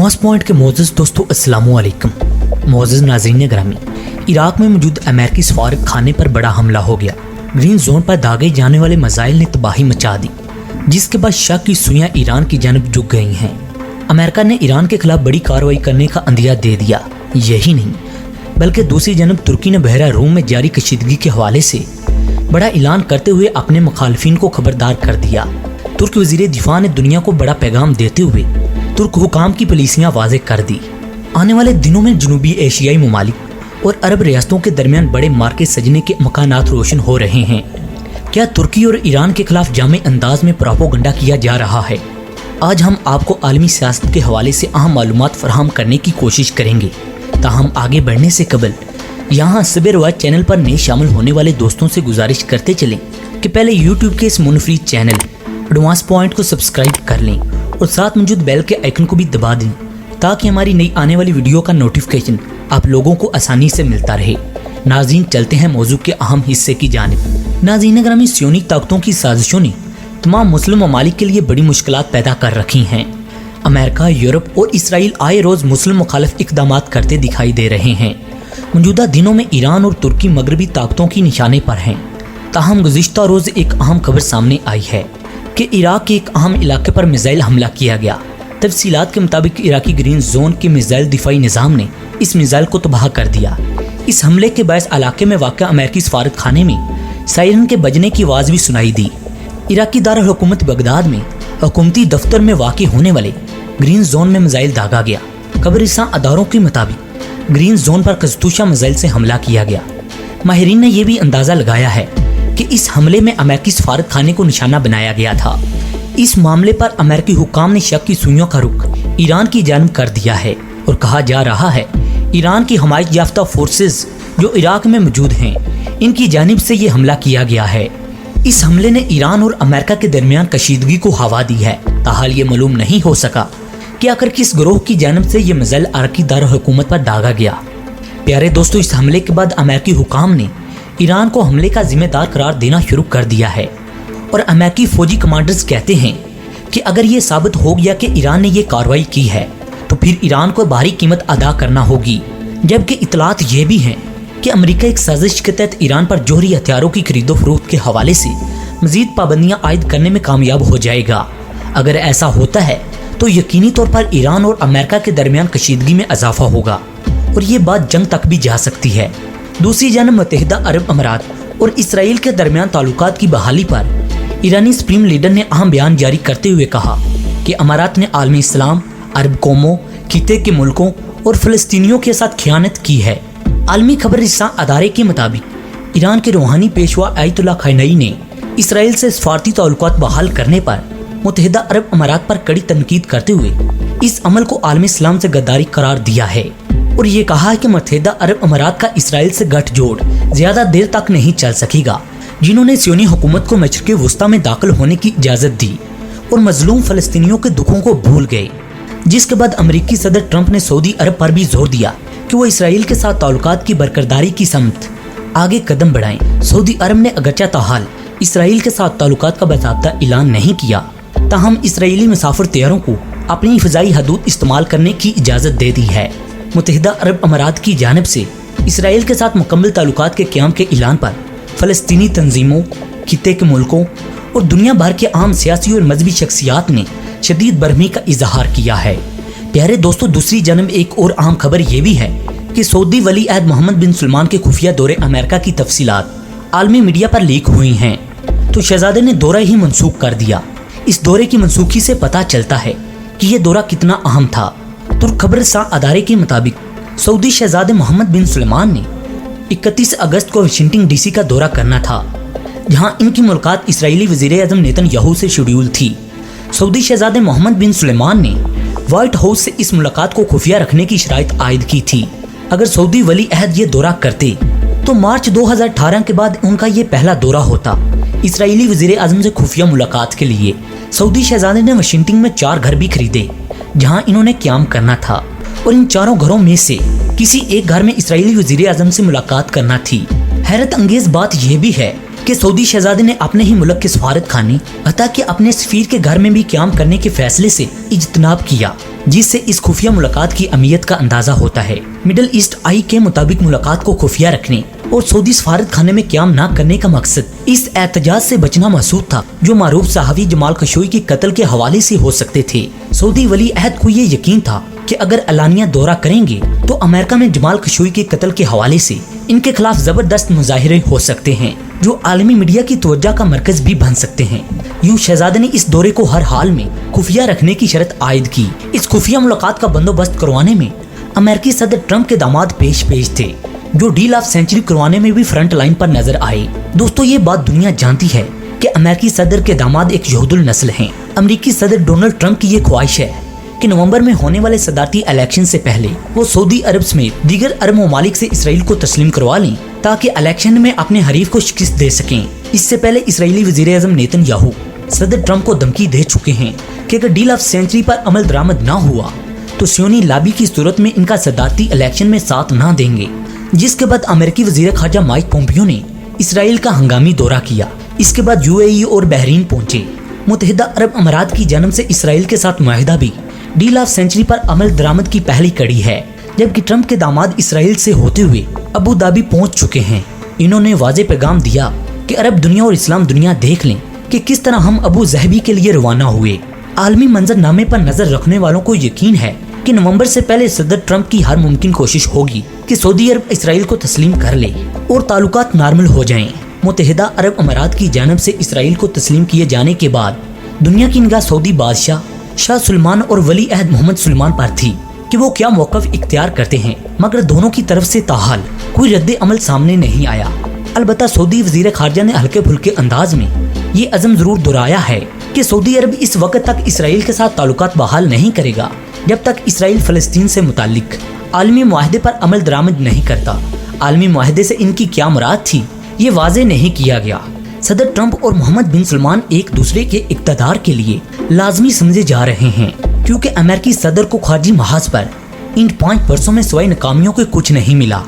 Advance point के मोअज़्ज़ज़ दोस्तों अस्सलाम वालेकुम। मोअज़्ज़ज़ नाज़रीन ग्रामी, इराक में मौजूद अमेरिकी सफारत खाने पर बड़ा हमला हो गया। ग्रीन जोन पर दागे जाने वाले मिसाइल ने तबाही मचा दी, जिसके बाद शक की सुइयां ईरान की जानब झुक गई हैं। अमेरिका ने ईरान के खिलाफ बड़ी कार्रवाई करने का अंदिया दे दिया। यही नहीं बल्कि दूसरी जानब तुर्की ने बहरा रूम में जारी कशीदगी के हवाले से बड़ा ऐलान करते हुए अपने मुखालफिन को खबरदार कर दिया। तुर्क वज़ीर दिफा ने दुनिया को बड़ा पैगाम देते हुए तुर्क हुकाम की पॉलिसियां वाज़ेह कर दी। आने वाले दिनों में जनूबी एशियाई ममालिक और अरब रियासतों के दरमियान बड़े मार्के सजने के मकानात रोशन हो रहे हैं। क्या तुर्की और ईरान के खिलाफ जामे अंदाज में प्रोपेगेंडा किया जा रहा है? आज हम आपको आलमी सियासत के हवाले से अहम मालूमात फराहम करने की कोशिश करेंगे। ताहम आगे बढ़ने से कबल यहाँ सब्र-ए-रवायत चैनल पर नए शामिल होने वाले दोस्तों से गुजारिश करते चलें कि पहले यूट्यूब के इस मुनफरीद चैनल एडवांस पॉइंट को सब्सक्राइब कर लें और साथ मौजूद बेल के आइकन को भी दबा दें, ताकि हमारी नई आने वाली वीडियो का नोटिफिकेशन आप लोगों को आसानी से मिलता रहे। नाज़रीन, चलते हैं मौजू के अहम हिस्से की जानिब। नाज़रीन ग्रामी, सियोनी ताकतों की साजिशों ने तमाम मुस्लिम ममालिक के लिए बड़ी मुश्किलात पैदा कर रखी हैं। अमेरिका, यूरोप और इसराइल आए रोज़ मुस्लिम मुखालिफ इक़दाम करते दिखाई दे रहे हैं। मौजूदा दिनों में ईरान और तुर्की मगरबी ताकतों की निशाने पर हैं। ताहम गुज़िश्ता रोज़ एक अहम खबर सामने आई है कि इराक के एक अहम इलाके पर मिसाइल हमला किया गया। तफसीलात के मुताबिक इराकी ग्रीन जोन के मिसाइल दिफाई निज़ाम ने इस मिसाइल को तबाह कर दिया। इस हमले के बायस इलाके में वाक़ अमेरिकी सफारत खाने में सायरन के बजने की आवाज़ भी सुनाई दी। इराकी दारुल हुकूमत बगदाद में हुकूमती दफ्तर में वाक़ होने वाले ग्रीन जोन में मिसाइल दागा गया। खबरसां अदारों के मुताबिक ग्रीन जोन पर कस्तूशा मिसाइल से हमला किया गया। माहिरीन ने यह भी अंदाज़ा लगाया है कि इस हमले में अमेरिकी सफारत खाने को निशाना बनाया गया था। इस मामले पर अमेरिकी हुकाम ने शक की सुइयों का रुख ईरान की जानिब कर दिया है और कहा जा रहा है ईरान की हमायत याफ्ता फोर्सेस जो इराक में मौजूद हैं, इनकी जानिब से ये हमला किया गया है। इस हमले ने ईरान और अमेरिका के दरमियान कशीदगी को हवा दी है। ताहाल ये मालूम नहीं हो सका कि आखिर किस ग्रोह की जानिब से ये मिसाइल इराकी दारुल हुकूमत पर दागा गया। प्यारे दोस्तों, इस हमले के बाद अमेरिकी हुकाम ने ईरान को हमले का जिम्मेदार करार देना शुरू कर दिया है और अमेरिकी फौजी कमांडर्स कहते हैं कि अगर ये साबित हो गया कि ईरान ने ये कार्रवाई की है तो फिर ईरान को भारी कीमत अदा करना होगी। जबकि इतलात ये भी हैं कि अमेरिका एक साजिश के तहत ईरान पर जोहरी हथियारों की खरीदो फरोख्त के हवाले से मजीद पाबंदियां आयद करने में कामयाब हो जाएगा। अगर ऐसा होता है तो यकीनी तौर पर ईरान और अमेरिका के दरमियान कशीदगी में इजाफा होगा और ये बात जंग तक भी जा सकती है। दूसरी जानब मुत्तहिदा अरब अमारात और इसराइल के दरमियान ताल्लुकात की बहाली पर ईरानी सुप्रीम लीडर ने अहम बयान जारी करते हुए कहा कि अमारात ने आलमी इस्लाम, अरब कौमों, खिते के मुल्कों और फ़लस्तीनियों के साथ खयानत की है। आलमी खबरसां अदारे के मुताबिक ईरान के रूहानी पेशवा आयतुल्लाह खामेनी ने इसराइल से सफारती ताल्लुकात बहाल करने पर मुत्तहिदा अरब अमारात पर कड़ी तनकीद करते हुए इस अमल को आलमी इस्लाम से गद्दारी करार दिया है और ये कहा है कि मुत्तहिदा अरब अमारात का इसराइल से गठजोड़ ज्यादा देर तक नहीं चल सकेगा, जिन्होंने सियोनी हुकूमत को मशरिक़ वुस्ता में दाखिल होने की इजाज़त दी और मजलूम फ़लस्तीनियों के दुखों को भूल गए। जिसके बाद अमेरिकी सदर ट्रंप ने सऊदी अरब पर भी जोर दिया कि वो इसराइल के साथ ताल्लुकात की बरकरारी की समत आगे कदम बढ़ाएं। सऊदी अरब ने अगरचे ताहाल इसराइल के साथ ताल्लुकात का बाकायदा ऐलान नहीं किया, ताहम इसराइली मुसाफिर तैयारों को अपनी फ़िज़ाई हदूद इस्तेमाल करने की इजाज़त दे दी है। मुत्तहिदा अरब अमारात की जानिब से इसराइल के साथ मुकम्मल ताल्लुकात के क़याम के ऐलान पर फ़लस्तीनी तंजीमों, खिते के मुल्कों और दुनिया भर के आम सियासी और मजहबी शख्सियात ने शदीद बरहमी का इजहार किया है। प्यारे दोस्तों, दूसरी जानिब एक और अहम खबर ये भी है कि सऊदी वली अहद मोहम्मद बिन सलमान के खुफिया दौरे अमेरिका की तफसीलात आलमी मीडिया पर लीक हुई हैं, तो शहजादे ने दौरा ही मनसूख कर दिया। इस दौरे की मनसूखी से पता चलता है कि यह दौरा कितना अहम था। तुर्क खबरसां अदारे के मुताबिक सऊदी शहजादे मोहम्मद बिन सलमान ने 31 अगस्त को वाशिंगटन डीसी का दौरा करना था, जहां इनकी मुलाकात इसराइली वज़ीर आज़म नेतन्याहू से शेड्यूल थी। सऊदी शहजादे मोहम्मद बिन सलमान ने व्हाइट हाउस से इस मुलाकात को खुफिया रखने की शराइत आयद की थी। अगर सऊदी वली अहद ये दौरा करते तो मार्च 2018 के बाद उनका ये पहला दौरा होता इसराइली वज़ीर आज़म से खुफिया मुलाकात के लिए। सऊदी शहजादे ने वाशिंगटन में 4 घर भी खरीदे जहां इन्होंने क़याम करना था और इन 4 घरों में से किसी एक घर में इसराइली वज़ीर आज़म से मुलाकात करना थी। हैरत अंगेज बात यह भी है कि सऊदी शहजादे ने अपने ही मुल्क के सफारत खाने हत्ता कि अपने सफीर के घर में भी क़याम करने के फैसले से इज्तनाब किया। जिससे इस खुफिया मुलाकात की अहमियत का अंदाजा होता है। मिडल ईस्ट आई के मुताबिक मुलाकात को खुफिया रखने और सऊदी सफारत खाने में क्याम न करने का मकसद इस एहतजाज से बचना महसूस था जो मारूफ सहावी जमाल खशोगी के कत्ल के हवाले से हो सकते थे। सऊदी वली अहद को ये यकीन था कि अगर अलानिया दौरा करेंगे तो अमेरिका में जमाल खशोगी के कत्ल के हवाले से इनके खिलाफ जबरदस्त मुजाहिरे हो सकते हैं जो आलमी मीडिया की तवज्जो का मरकज भी बन सकते हैं। यूं शहजादे ने इस दौरे को हर हाल में खुफिया रखने की शर्त आयद की। इस खुफिया मुलाकात का बंदोबस्त करवाने में अमेरिकी सदर ट्रंप के दामाद पेश थे जो डील ऑफ सेंचुरी करवाने में भी फ्रंट लाइन पर नजर आए। दोस्तों, ये बात दुनिया जानती है कि अमेरिकी सदर के दामाद एक यहूदुल नस्ल हैं। अमेरिकी सदर डोनाल्ड ट्रंप की ये ख्वाहिश है कि नवंबर में होने वाले सदारती इलेक्शन से पहले वो सऊदी अरब समेत दीगर अरब ममालिक से इसराइल को तस्लीम करवा लें ताकि इलेक्शन में अपने हरीफ को शिकस्त दे सकें। इससे पहले इसराइली वजीर आज़म नेतन्याहू सदर ट्रंप को धमकी दे चुके हैं कि अगर डील ऑफ सेंचुरी पर अमल दरामद न हुआ तो सियोनी लाबी की सूरत में इनका सदारती इलेक्शन में साथ न देंगे। जिसके बाद अमेरिकी वजीर खारजा माइक पोम्पियो ने इसराइल का हंगामी दौरा किया। इसके बाद यूएई और बहरीन पहुंचे। मुत्तहिदा अरब अमारात की जन्म से इसराइल के साथ मुआहिदा भी डील ऑफ सेंचुरी पर अमल दरामद की पहली कड़ी है। जबकि ट्रंप के दामाद इसराइल से होते हुए अबू धाबी पहुंच चुके हैं। इन्होंने वाज़ेह पैगाम दिया कि अरब दुनिया और इस्लाम दुनिया देख लें कि किस तरह हम अबू ज़हबी के लिए रवाना हुए। आलमी मंजरनामे पर नजर रखने वालों को यकीन है कि नवंबर से पहले सदर ट्रंप की हर मुमकिन कोशिश होगी कि सऊदी अरब इसराइल को तस्लीम कर ले और ताल्लुकात नॉर्मल हो जाएं। मुत्तहिदा अरब अमारात की जानब से इसराइल को तस्लीम किए जाने के बाद दुनिया की निगाह सऊदी बादशाह शाह सुलेमान और वली अहद मोहम्मद सुलेमान पर थी कि वो क्या मौक़िफ़ इख्तियार करते हैं, मगर दोनों की तरफ से ताहाल कोई रद्द अमल सामने नहीं आया। अलबत्ता सऊदी वज़ीर खारजा ने हल्के फुल्के अंदाज में ये अज़म जरूर दोहराया है कि सऊदी अरब इस वक्त तक इसराइल के साथ ताल्लुकात बहाल नहीं करेगा जब तक इसराइल फ़लस्तीन से मुताल्लिक आलमी मुआहदे पर अमल दरामद नहीं करता। आलमी मुआहदे से इनकी क्या मुराद थी ये वाज़ेह नहीं किया गया। सदर ट्रंप और मोहम्मद बिन सलमान एक दूसरे के इक़्तिदार के लिए लाजमी समझे जा रहे हैं क्योंकि अमेरिकी सदर को खारजी महाज पर इन 5 वर्षों में सिवाय नाकामियों के कुछ नहीं मिला।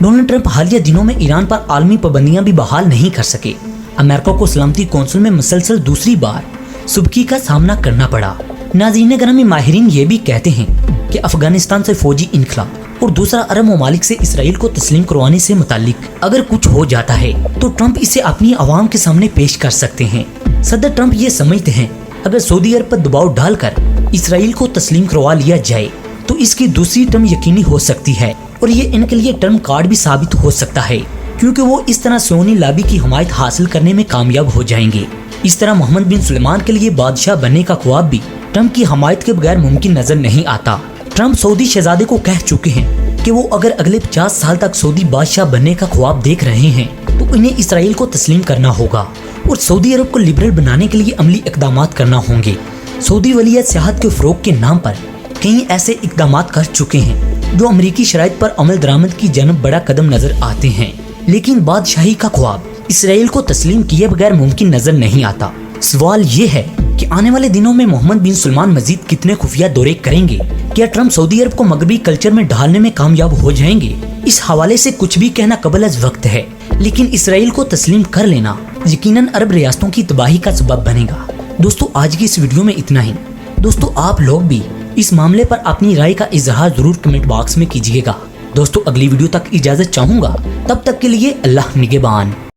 डोनाल्ड ट्रंप हालिया दिनों में ईरान पर आलमी पाबंदियां भी बहाल नहीं कर सके। अमेरिका को सलामती कौंसिल में मुसलसल दूसरी बार सुबकी का सामना करना पड़ा। नाज़रीन ग्रामी, माहिरीन ये भी कहते हैं कि अफगानिस्तान से फौजी इनखला और दूसरा अरब ममालिक से इसराइल को तस्लीम करवाने से मुतालिक अगर कुछ हो जाता है तो ट्रंप इसे अपनी आवाम के सामने पेश कर सकते हैं। सदर ट्रंप ये समझते हैं अगर सऊदी अरब पर दबाव डालकर इसराइल को तस्लीम करवा लिया जाए तो इसकी दूसरी टर्म यकीनी हो सकती है और ये इनके लिए टर्म कार्ड भी साबित हो सकता है क्योंकि वो इस तरह सियोनी लाबी की हमायत हासिल करने में कामयाब हो जाएंगे। इस तरह मोहम्मद बिन सुलेमान के लिए बादशाह बनने का ख्वाब भी ट्रंप की हमायत के बगैर मुमकिन नजर नहीं आता। ट्रंप सऊदी शहजादे को कह चुके हैं कि वो अगर अगले 50 साल तक सऊदी बादशाह बनने का ख्वाब देख रहे हैं तो इन्हें इसराइल को तस्लीम करना होगा और सऊदी अरब को लिबरल बनाने के लिए अमली इकदाम करना होंगे। सऊदी वलीयत सियाहत के फरोग के नाम पर कई ऐसे इकदाम कर चुके हैं जो अमरीकी शराइत पर अमल दरामद की जानब बड़ा कदम नजर आते हैं, लेकिन बादशाही का ख्वाब इसराइल को तस्लीम किए बगैर मुमकिन नजर नहीं आता। सवाल ये है कि आने वाले दिनों में मोहम्मद बिन सलमान मजीद कितने खुफिया दौरे करेंगे? क्या ट्रंप सऊदी अरब को मगरबी कल्चर में ढालने में कामयाब हो जाएंगे? इस हवाले से कुछ भी कहना कबल अज वक्त है, लेकिन इसराइल को तस्लीम कर लेना यकीनन अरब रियासतों की तबाही का सबब बनेगा। दोस्तों, आज की इस वीडियो में इतना ही। दोस्तों, आप लोग भी इस मामले पर अपनी राय का इजहार जरूर कमेंट बॉक्स में कीजिएगा। दोस्तों, अगली वीडियो तक इजाजत चाहूंगा, तब तक के लिए अल्लाह निगहबान।